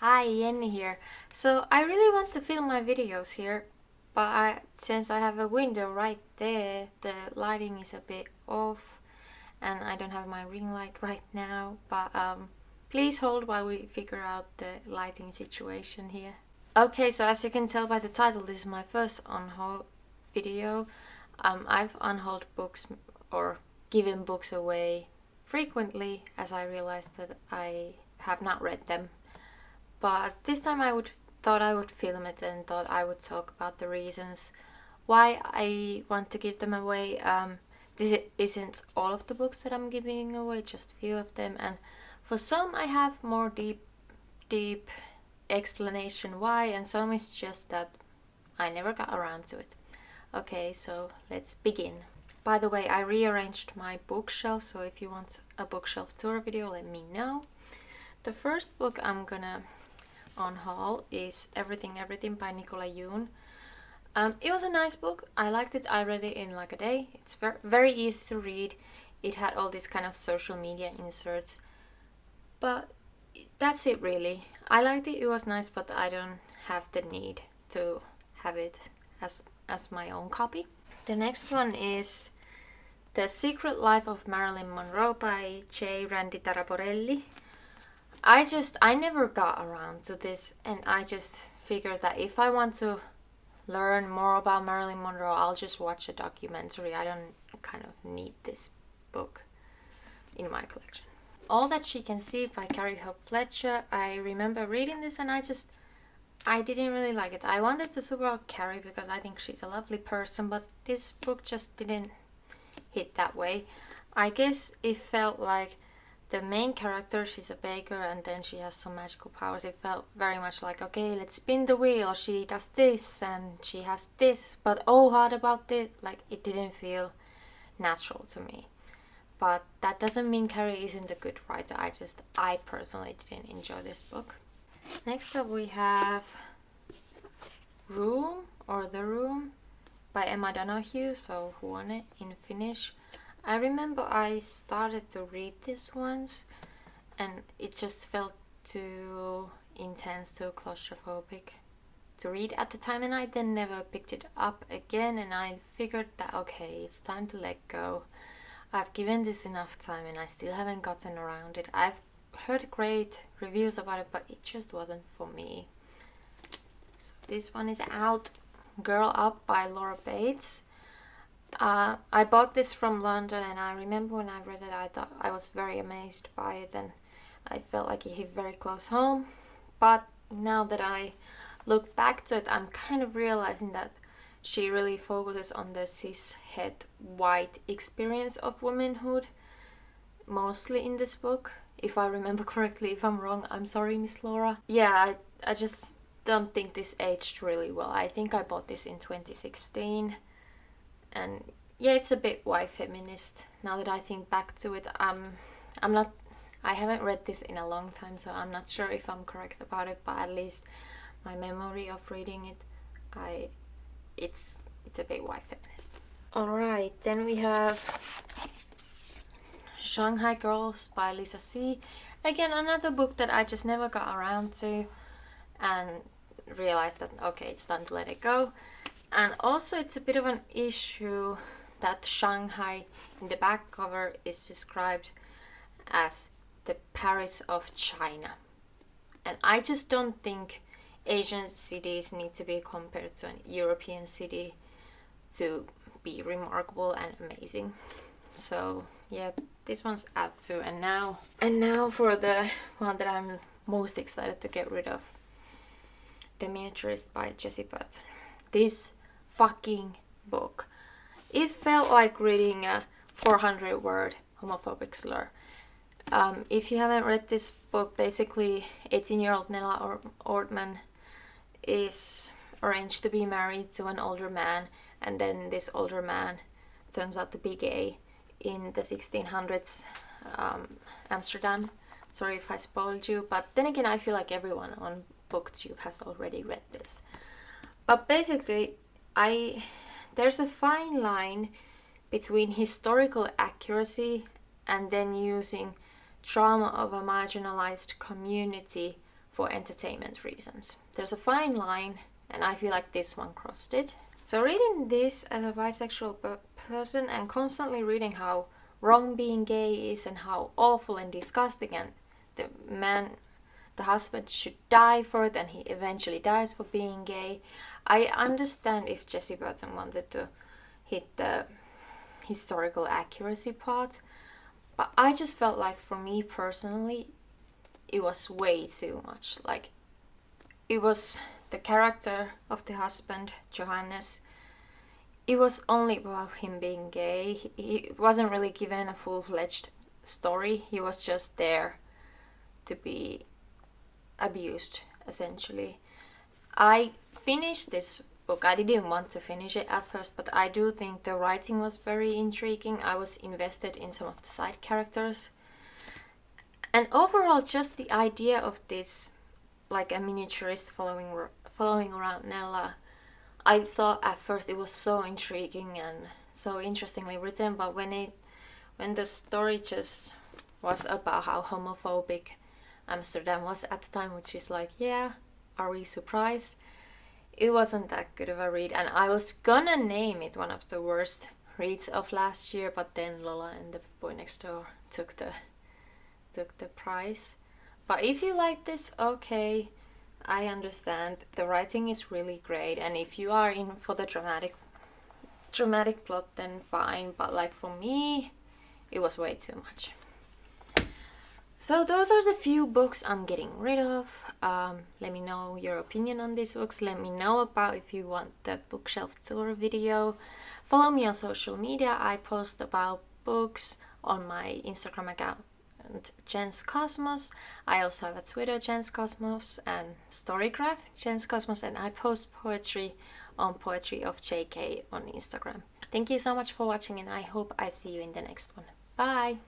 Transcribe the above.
Hi, Jenny here. So I really want to film my videos here, but since I have a window right there, the lighting is a bit off and I don't have my ring light right now, but please hold while we figure out the lighting situation here. Okay, so as you can tell by the title, this is my first unhaul video. I've unhauled books or given books away frequently as I realized that I have not read them. But this time thought I would film it and thought I would talk about the reasons why I want to give them away. This isn't all of the books that I'm giving away, just a few of them, and for some I have more deep explanation why, and some is just that I never got around to it. Okay, so let's begin. By the way, I rearranged my bookshelf, so if you want a bookshelf tour video, let me know. The first book I'm gonna unhaul is Everything by Nicola Yoon. It was a nice book. I liked it. I read it in like a day. It's very easy to read. It had all these kind of social media inserts, but that's it really. I liked it. It was nice, but I don't have the need to have it as my own copy. The next one is The Secret Life of Marilyn Monroe by J. Randy Taraborelli. I never got around to this, and I just figured that if I want to learn more about Marilyn Monroe, I'll just watch a documentary. I don't kind of need this book in my collection. All That She Can See by Carrie Hope Fletcher. I remember reading this and I didn't really like it. I wanted to support Carrie because I think she's a lovely person, but this book just didn't hit that way. I guess it felt like the main character, she's a baker and then she has some magical powers. It felt very much like, okay, let's spin the wheel. She does this and she has this, but oh, hard about it. Like, it didn't feel natural to me. But that doesn't mean Carrie isn't a good writer. I personally didn't enjoy this book. Next up we have Room or The Room by Emma Donoghue, so Huone in Finnish. I remember I started to read this once and it just felt too intense, too claustrophobic to read at the time, and I then never picked it up again, and I figured that okay, it's time to let go. I've given this enough time and I still haven't gotten around it. I've heard great reviews about it, but it just wasn't for me. So this one is out. Girl Up by Laura Bates. I bought this from London, and I remember when I read it, I thought I was very amazed by it, and I felt like it hit very close home. But now that I look back to it, I'm kind of realizing that she really focuses on the cis-het white experience of womanhood, mostly in this book, if I remember correctly. If I'm wrong, I'm sorry, Miss Laura. Yeah, I just don't think this aged really well. I think I bought this in 2016. And yeah, it's a bit white feminist. Now that I think back to it, I haven't read this in a long time, so I'm not sure if I'm correct about it, but at least my memory of reading it, it's a bit white feminist. Alright, then we have Shanghai Girls by Lisa C. Again, another book that I just never got around to and realized that okay, it's time to let it go. And also it's a bit of an issue that Shanghai in the back cover is described as the Paris of China. And I just don't think Asian cities need to be compared to an European city to be remarkable and amazing. So yeah, this one's out too. And now for the one that I'm most excited to get rid of. The Miniaturist by Jessie Burton. This fucking book. It felt like reading a 400-word homophobic slur. If you haven't read this book, basically 18-year-old Nella Ortman is arranged to be married to an older man, and then this older man turns out to be gay in the 1600s Amsterdam. Sorry if I spoiled you, but then again, I feel like everyone on BookTube has already read this. But basically, there's a fine line between historical accuracy and then using trauma of a marginalized community for entertainment reasons. There's a fine line, and I feel like this one crossed it. So reading this as a bisexual person and constantly reading how wrong being gay is and how awful and disgusting and the husband should die for it and he eventually dies for being gay, I understand if Jessie Burton wanted to hit the historical accuracy part, but I just felt like for me personally it was way too much. Like, it was the character of the husband, Johannes. It was only about him being gay. He wasn't really given a full-fledged story. He was just there to be abused, essentially. I finished this book. I didn't want to finish it at first, but I do think the writing was very intriguing. I was invested in some of the side characters. And overall, just the idea of this, like a miniaturist following around Nella, I thought at first it was so intriguing and so interestingly written, but when the story just was about how homophobic Amsterdam was at the time, which is like, yeah, are we surprised? It wasn't that good of a read, and I was gonna name it one of the worst reads of last year, but then Lola and the Boy Next Door took the prize. But if you like this, okay, I understand. The writing is really great, and if you are in for the dramatic plot, then fine. But like for me, it was way too much. So those are the few books I'm getting rid of. Let me know your opinion on these books. Let me know about if you want the bookshelf tour video. Follow me on social media. I post about books on my Instagram account, jenskosmos. I also have a Twitter, jenskosmos, and Storygraph, jenskosmos, and I post poetry on Poetry of JK on Instagram. Thank you so much for watching, and I hope I see you in the next one. Bye!